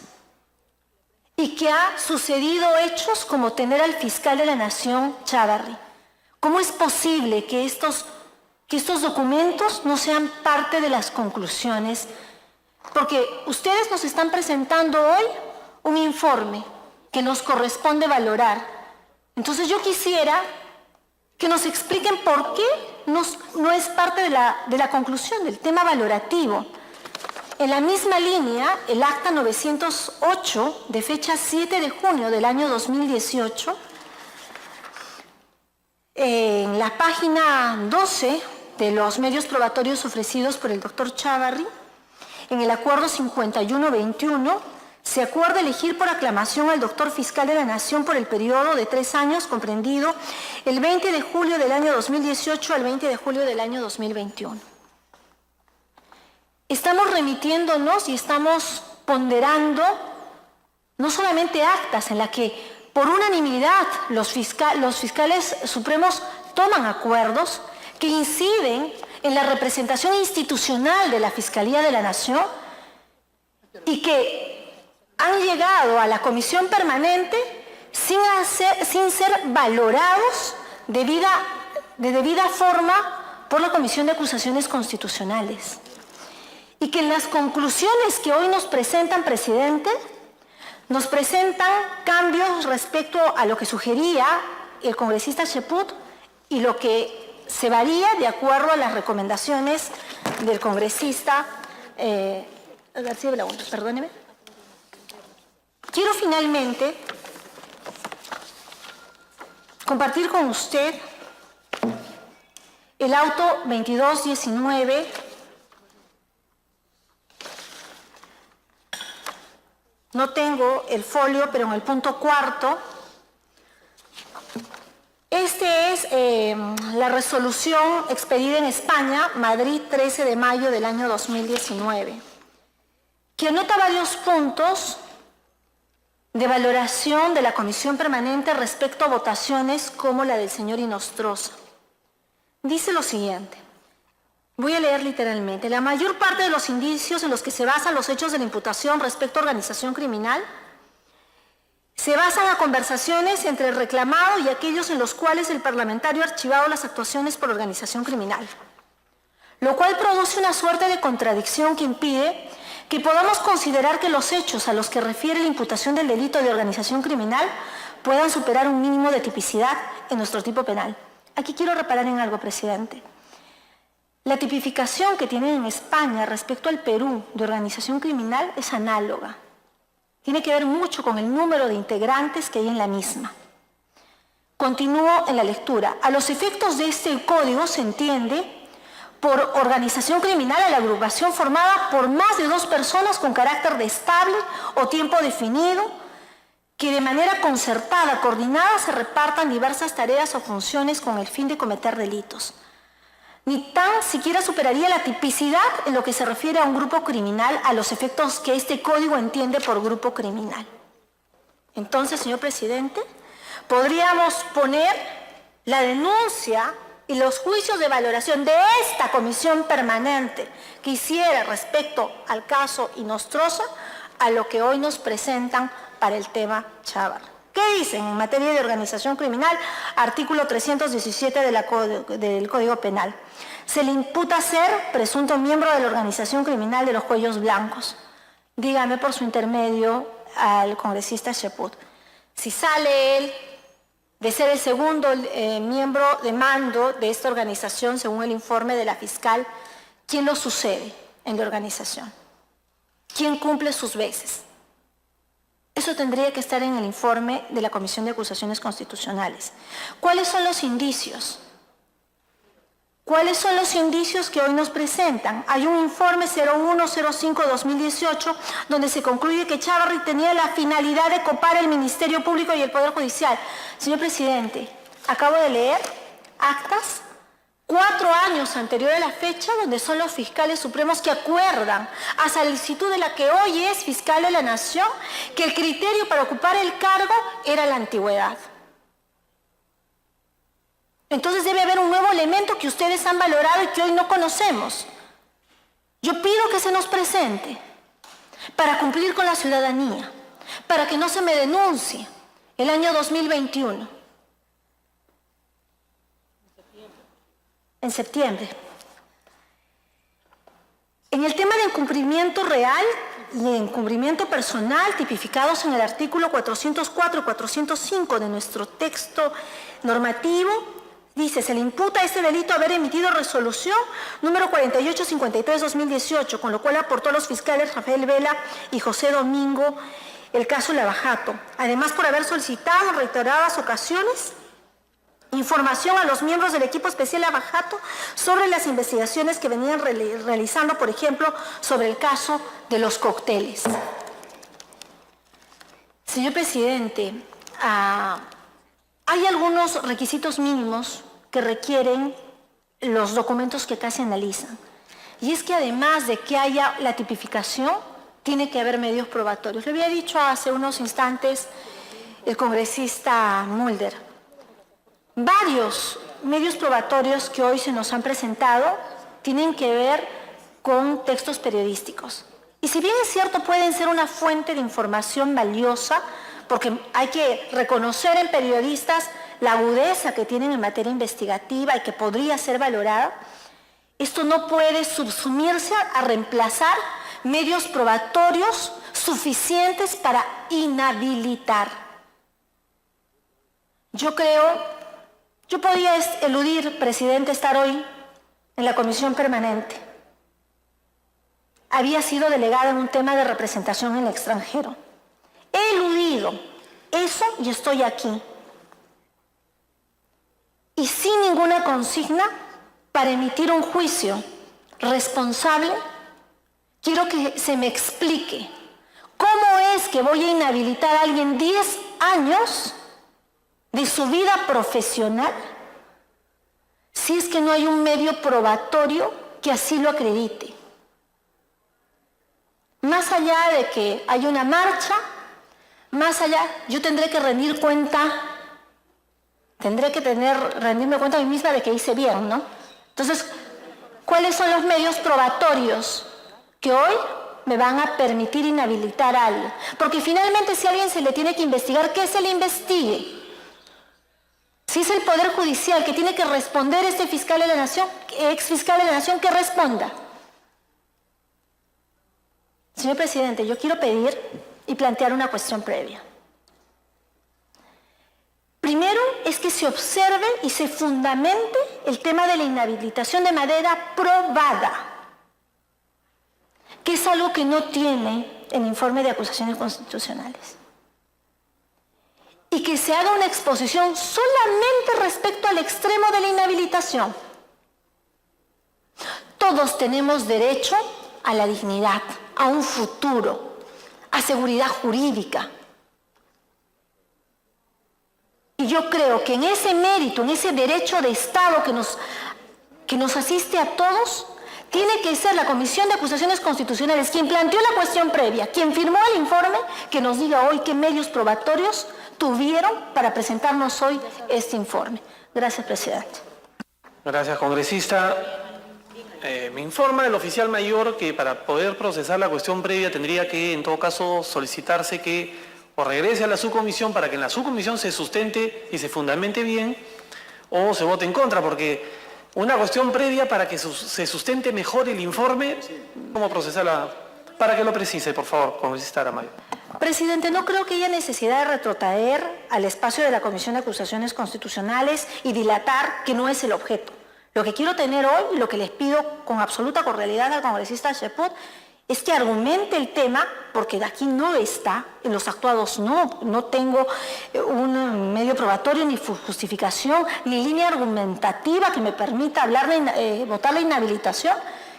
y que ha sucedido hechos como tener al fiscal de la Nación, Chávarri. ¿Cómo es posible que estos documentos no sean parte de las conclusiones? Porque ustedes nos están presentando hoy un informe que nos corresponde valorar. Entonces yo quisiera que nos expliquen por qué no es parte de la conclusión del tema valorativo. En la misma línea, el acta 908 de fecha 7 de junio del año 2018, en la página 12 de los medios probatorios ofrecidos por el doctor Chávarri, en el acuerdo 5121, se acuerda elegir por aclamación al doctor fiscal de la Nación por el periodo de 3 años comprendido el 20 de julio del año 2018 al 20 de julio del año 2021. Estamos remitiéndonos y estamos ponderando no solamente actas en las que por unanimidad los fiscales supremos toman acuerdos que inciden en la representación institucional de la Fiscalía de la Nación y que han llegado a la Comisión Permanente sin ser valorados de debida forma por la Comisión de Acusaciones Constitucionales. Y que en las conclusiones que hoy nos presentan, presidente, nos presentan cambios respecto a lo que sugería el congresista Cheput y lo que se varía de acuerdo a las recomendaciones del congresista García Belaúnde. Perdóneme. Quiero finalmente compartir con usted el auto 2219 no tengo el folio, pero en el punto 4 este es la resolución expedida en España, Madrid, 13 de mayo del año 2019, que anota varios puntos de valoración de la Comisión Permanente respecto a votaciones como la del señor Inostroza. Dice lo siguiente, voy a leer literalmente: la mayor parte de los indicios en los que se basan los hechos de la imputación respecto a organización criminal se basan a conversaciones entre el reclamado y aquellos en los cuales el parlamentario ha archivado las actuaciones por organización criminal, lo cual produce una suerte de contradicción que impide que podamos considerar que los hechos a los que refiere la imputación del delito de organización criminal puedan superar un mínimo de tipicidad en nuestro tipo penal. Aquí quiero reparar en algo, presidente. La tipificación que tienen en España respecto al Perú de organización criminal es análoga. Tiene que ver mucho con el número de integrantes que hay en la misma. Continúo en la lectura. A los efectos de este código se entiende por organización criminal a la agrupación formada por más de 2 personas con carácter de estable o tiempo definido, que de manera concertada, coordinada, se repartan diversas tareas o funciones con el fin de cometer delitos. Ni tan siquiera superaría la tipicidad en lo que se refiere a un grupo criminal a los efectos que este código entiende por grupo criminal. Entonces, señor presidente, podríamos poner la denuncia y los juicios de valoración de esta Comisión Permanente que hiciera respecto al caso Inostroza a lo que hoy nos presentan para el tema Chávarri. ¿Qué dicen en materia de organización criminal? Artículo 317 del Código Penal. Se le imputa ser presunto miembro de la organización criminal de los Cuellos Blancos. Dígame por su intermedio al congresista Cheput, si sale él de ser el segundo miembro de mando de esta organización, según el informe de la fiscal, ¿quién lo sucede en la organización? ¿Quién cumple sus veces? Eso tendría que estar en el informe de la Comisión de Acusaciones Constitucionales. ¿Cuáles son los indicios? ¿Cuáles son los indicios que hoy nos presentan? Hay un informe 0105-2018 donde se concluye que Chávarri tenía la finalidad de copar el Ministerio Público y el Poder Judicial. Señor presidente, acabo de leer actas 4 años anterior a la fecha donde son los fiscales supremos que acuerdan, a solicitud de la que hoy es fiscal de la Nación, que el criterio para ocupar el cargo era la antigüedad. Entonces debe haber un nuevo elemento que ustedes han valorado y que hoy no conocemos. Yo pido que se nos presente para cumplir con la ciudadanía, para que no se me denuncie el año 2021. En septiembre. En el tema de incumplimiento real y de incumplimiento personal tipificados en el artículo 404 y 405 de nuestro texto normativo, Dice, se le imputa este delito haber emitido resolución número 4853-2018, con lo cual aportó a los fiscales Rafael Vela y José Domingo el caso Lavajato. Además, por haber solicitado en reiteradas ocasiones información a los miembros del equipo especial Lavajato sobre las investigaciones que venían realizando, por ejemplo, sobre el caso de los cócteles. Señor presidente, hay algunos requisitos mínimos que requieren los documentos que acá se analizan. Y es que además de que haya la tipificación, tiene que haber medios probatorios. Lo había dicho hace unos instantes el congresista Mulder. Varios medios probatorios que hoy se nos han presentado tienen que ver con textos periodísticos. Y si bien es cierto, pueden ser una fuente de información valiosa, porque hay que reconocer en periodistas la agudeza que tienen en materia investigativa y que podría ser valorada, esto no puede subsumirse a reemplazar medios probatorios suficientes para inhabilitar. Yo podía eludir, presidente, estar hoy en la comisión permanente. Había sido delegada en un tema de representación en el extranjero. He eludido eso y estoy aquí. Y sin ninguna consigna para emitir un juicio responsable, quiero que se me explique cómo es que voy a inhabilitar a alguien 10 años de su vida profesional si es que no hay un medio probatorio que así lo acredite. Más allá de que haya una marcha, más allá, yo tendré que rendir cuenta, rendirme cuenta a mí misma de que hice bien, ¿no? Entonces, ¿cuáles son los medios probatorios que hoy me van a permitir inhabilitar a alguien? Porque finalmente, si a alguien se le tiene que investigar, que se le investigue. Si es el Poder Judicial que tiene que responder este fiscal de la Nación, ex fiscal de la Nación, que responda. Señor presidente, yo quiero pedir y plantear una cuestión previa. Primero es que se observe y se fundamente el tema de la inhabilitación de manera probada, que es algo que no tiene el informe de acusaciones constitucionales. Y que se haga una exposición solamente respecto al extremo de la inhabilitación. Todos tenemos derecho a la dignidad, a un futuro, a seguridad jurídica. Y yo creo que en ese mérito, en ese derecho de Estado que nos asiste a todos, tiene que ser la Comisión de Acusaciones Constitucionales quien planteó la cuestión previa, quien firmó el informe, que nos diga hoy qué medios probatorios tuvieron para presentarnos hoy este informe. Gracias, presidente. Gracias, congresista. Me informa el oficial mayor que para poder procesar la cuestión previa tendría que, en todo caso, solicitarse que o regrese a la subcomisión para que en la subcomisión se sustente y se fundamente bien, o se vote en contra, porque una cuestión previa para que se sustente mejor el informe, ¿cómo procesarla? Para que lo precise, por favor, congresista Aramayo. Presidente, no creo que haya necesidad de retrotraer al espacio de la Comisión de Acusaciones Constitucionales y dilatar, que no es el objeto. Lo que quiero tener hoy y lo que les pido con absoluta cordialidad al congresista Cheput es que argumente el tema, porque de aquí no está, en los actuados no tengo un medio probatorio, ni justificación, ni línea argumentativa que me permita votar la inhabilitación.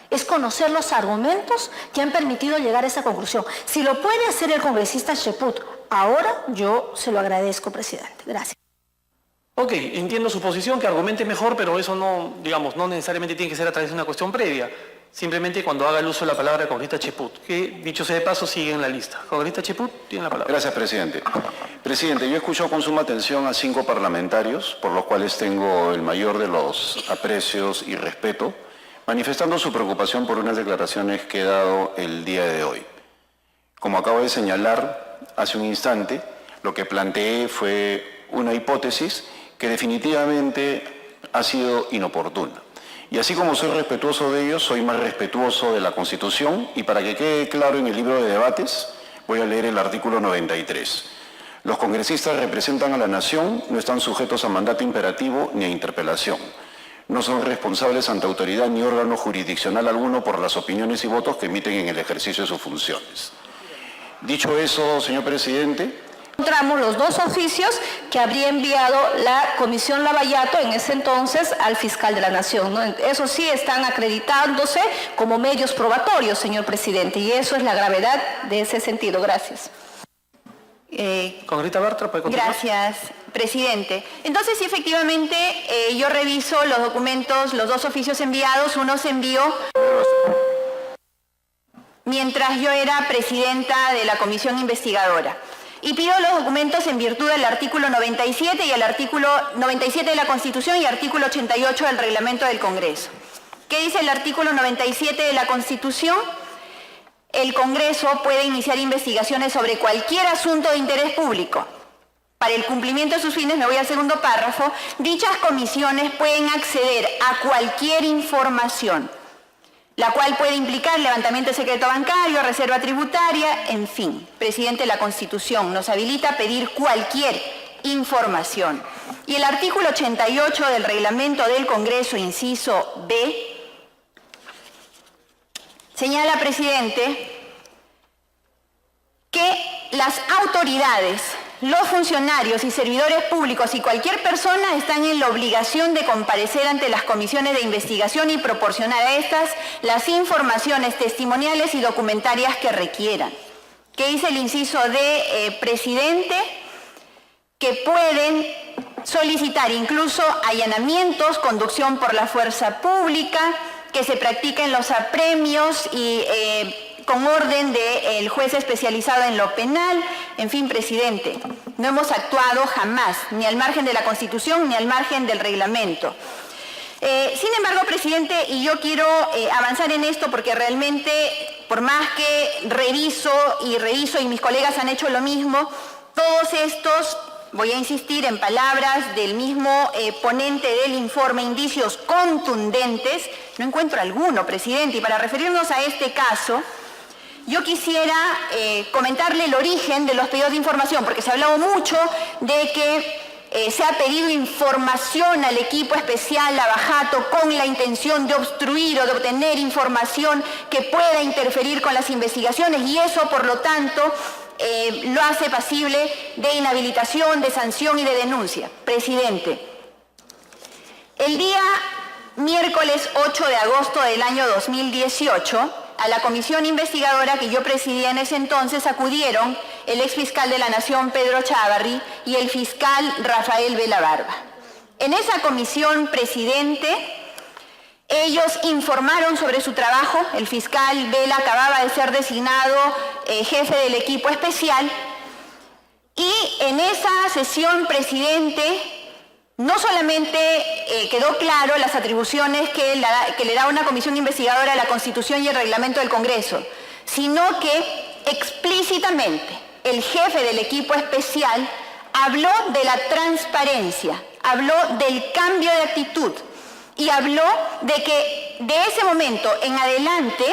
Es conocer los argumentos que han permitido llegar a esa conclusión. Si lo puede hacer el congresista Cheput ahora, yo se lo agradezco, presidente. Gracias. Ok, entiendo su posición, que argumente mejor, pero eso no, digamos, no necesariamente tiene que ser a través de una cuestión previa. Simplemente cuando haga el uso de la palabra el congresista Cheput, que dicho sea de paso sigue en la lista. Congresista Cheput, tiene la palabra. Gracias, presidente. Presidente, yo he escuchado con suma atención a 5 parlamentarios, por los cuales tengo el mayor de los aprecios y respeto, manifestando su preocupación por unas declaraciones que he dado el día de hoy. Como acabo de señalar hace un instante, lo que planteé fue una hipótesis que definitivamente ha sido inoportuna. Y así como soy respetuoso de ellos, soy más respetuoso de la Constitución, y para que quede claro en el libro de debates, voy a leer el artículo 93. Los congresistas representan a la nación, no están sujetos a mandato imperativo ni a interpelación. No son responsables ante autoridad ni órgano jurisdiccional alguno por las opiniones y votos que emiten en el ejercicio de sus funciones. Dicho eso, señor presidente, Encontramos los dos oficios que habría enviado la Comisión Lavallato en ese entonces al fiscal de la Nación, ¿no? Eso sí están acreditándose como medios probatorios, señor presidente, y eso es la gravedad de ese sentido. Gracias. Congresista Bartra, ¿puede continuar? Gracias, presidente. Entonces, sí, efectivamente, yo reviso los documentos, los dos oficios enviados. Uno se envió mientras yo era presidenta de la comisión investigadora. Y pido los documentos en virtud del artículo 97 y el artículo 97 de la Constitución y artículo 88 del Reglamento del Congreso. ¿Qué dice el artículo 97 de la Constitución? El Congreso puede iniciar investigaciones sobre cualquier asunto de interés público. Para el cumplimiento de sus fines, me voy al segundo párrafo, dichas comisiones pueden acceder a cualquier información, la cual puede implicar levantamiento de secreto bancario, reserva tributaria, en fin. Presidente, la Constitución nos habilita a pedir cualquier información. Y el artículo 88 del Reglamento del Congreso, inciso B, señala, presidente, que las autoridades, los funcionarios y servidores públicos y cualquier persona están en la obligación de comparecer ante las comisiones de investigación y proporcionar a estas las informaciones testimoniales y documentarias que requieran. ¿Qué dice el inciso D, presidente? Que pueden solicitar incluso allanamientos, conducción por la fuerza pública, que se practiquen los apremios y con orden del juez especializado en lo penal. En fin, presidente, no hemos actuado jamás, ni al margen de la Constitución, ni al margen del reglamento. Sin embargo, presidente, y yo quiero avanzar en esto porque realmente, por más que reviso, y mis colegas han hecho lo mismo, todos estos, voy a insistir en palabras del mismo ponente del informe, indicios contundentes, no encuentro alguno, presidente, y para referirnos a este caso, yo quisiera comentarle el origen de los pedidos de información, porque se ha hablado mucho de que se ha pedido información al equipo especial Lavallato con la intención de obstruir o de obtener información que pueda interferir con las investigaciones y eso, por lo tanto, lo hace pasible de inhabilitación, de sanción y de denuncia. Presidente, el día miércoles 8 de agosto del año 2018, a la comisión investigadora que yo presidía en ese entonces acudieron el exfiscal de la Nación, Pedro Chávarri, y el fiscal Rafael Vela Barba. En esa comisión, presidente, ellos informaron sobre su trabajo. El fiscal Vela acababa de ser designado jefe del equipo especial y en esa sesión, presidente, no solamente quedó claro las atribuciones que le da una comisión investigadora a la Constitución y el Reglamento del Congreso, sino que explícitamente el jefe del equipo especial habló de la transparencia, habló del cambio de actitud y habló de que de ese momento en adelante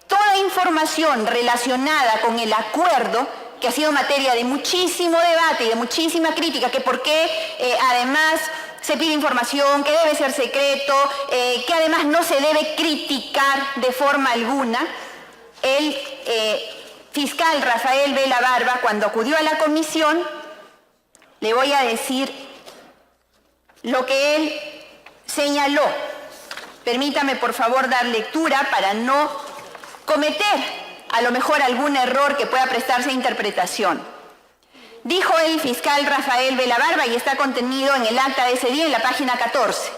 toda información relacionada con el acuerdo, que ha sido materia de muchísimo debate y de muchísima crítica, que por qué además se pide información, que debe ser secreto, que además no se debe criticar de forma alguna. El fiscal Rafael Vela Barba, cuando acudió a la comisión, le voy a decir lo que él señaló. Permítame, por favor, dar lectura para no cometer a lo mejor algún error que pueda prestarse a interpretación. Dijo el fiscal Rafael Vela Barba, y está contenido en el acta de ese día en la página 14.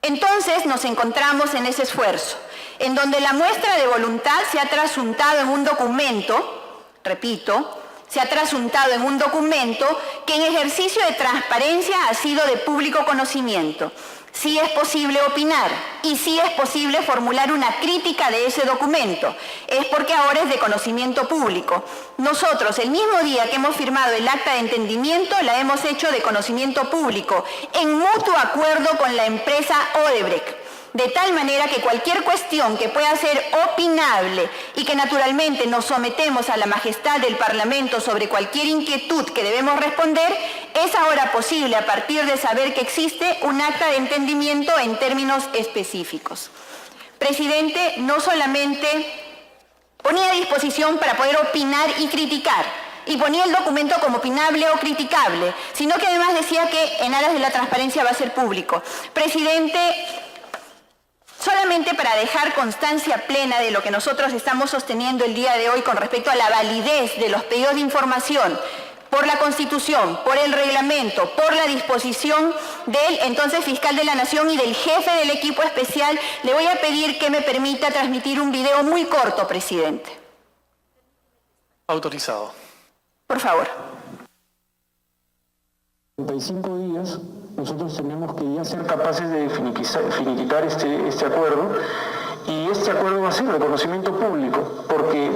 Entonces nos encontramos en ese esfuerzo, en donde la muestra de voluntad se ha trasuntado en un documento, repito, se ha trasuntado en un documento que en ejercicio de transparencia ha sido de público conocimiento. Sí es posible opinar y sí es posible formular una crítica de ese documento. Es porque ahora es de conocimiento público. Nosotros, el mismo día que hemos firmado el acta de entendimiento, la hemos hecho de conocimiento público, en mutuo acuerdo con la empresa Odebrecht. de tal manera que cualquier cuestión que pueda ser opinable y que naturalmente nos sometemos a la majestad del Parlamento sobre cualquier inquietud que debemos responder, es ahora posible a partir de saber que existe un acta de entendimiento en términos específicos. Presidente, no solamente ponía a disposición para poder opinar y criticar, y ponía el documento como opinable o criticable, sino que además decía que en aras de la transparencia va a ser público. Presidente, solamente para dejar constancia plena de lo que nosotros estamos sosteniendo el día de hoy con respecto a la validez de los pedidos de información por la Constitución, por el reglamento, por la disposición del entonces fiscal de la Nación y del jefe del equipo especial, le voy a pedir que me permita transmitir un video muy corto, presidente. Autorizado. Por favor. 35 días nosotros tenemos que ya ser capaces de finiquitar este acuerdo, y este acuerdo va a ser reconocimiento público, porque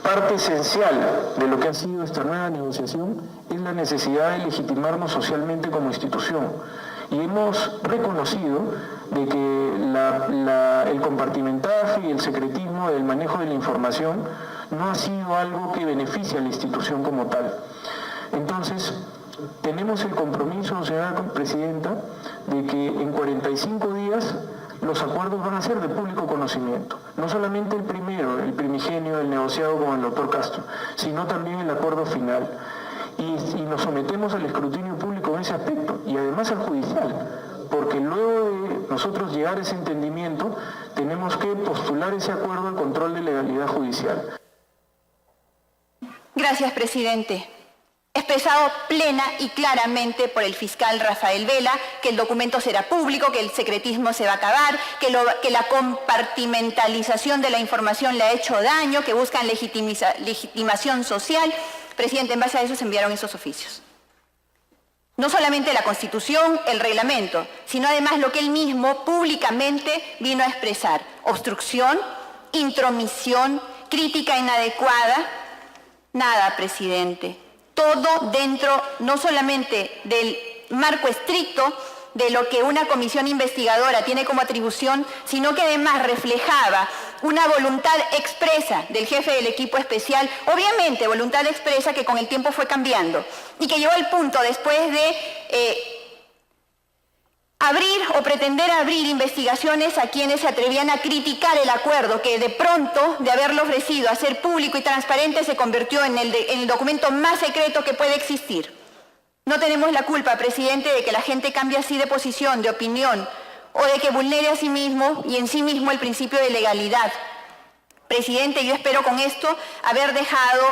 parte esencial de lo que ha sido esta nueva negociación es la necesidad de legitimarnos socialmente como institución, y hemos reconocido de que el compartimentaje y el secretismo del manejo de la información no ha sido algo que beneficie a la institución como tal. Entonces, tenemos el compromiso, señora Presidenta, de que en 45 días los acuerdos van a ser de público conocimiento. No solamente el primero, el primigenio, el negociado con el doctor Castro, sino también el acuerdo final. Y nos sometemos al escrutinio público en ese aspecto, y además al judicial, porque luego de nosotros llegar a ese entendimiento, tenemos que postular ese acuerdo al control de legalidad judicial. Gracias, presidente. Expresado plena y claramente por el fiscal Rafael Vela, que el documento será público, que el secretismo se va a acabar, que la compartimentalización de la información le ha hecho daño, que buscan legitimación social. Presidente, en base a eso se enviaron esos oficios. No solamente la Constitución, el reglamento, sino además lo que él mismo públicamente vino a expresar: obstrucción, intromisión, crítica inadecuada. Nada, presidente. Todo dentro no solamente del marco estricto de lo que una comisión investigadora tiene como atribución, sino que además reflejaba una voluntad expresa del jefe del equipo especial, obviamente voluntad expresa que con el tiempo fue cambiando y que llegó al punto después de abrir o pretender abrir investigaciones a quienes se atrevían a criticar el acuerdo, que de pronto, de haberlo ofrecido a ser público y transparente, se convirtió en el documento más secreto que puede existir. No tenemos la culpa, presidente, de que la gente cambie así de posición, de opinión, o de que vulnere a sí mismo y en sí mismo el principio de legalidad. Presidente, yo espero con esto haber dejado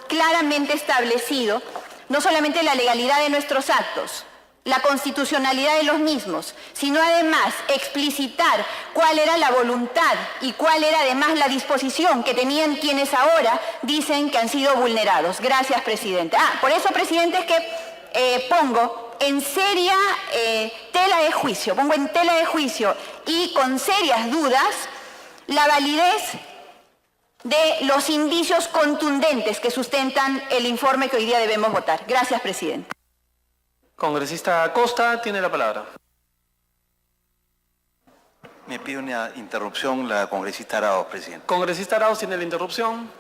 claramente establecido no solamente la legalidad de nuestros actos, la constitucionalidad de los mismos, sino además explicitar cuál era la voluntad y cuál era además la disposición que tenían quienes ahora dicen que han sido vulnerados. Gracias, presidente. Por eso, presidente, es que pongo en seria tela de juicio, y con serias dudas la validez de los indicios contundentes que sustentan el informe que hoy día debemos votar. Gracias, presidente. Congresista Acosta tiene la palabra. Me pide una interrupción la congresista Arauz, presidente. Congresista Arauz tiene la interrupción.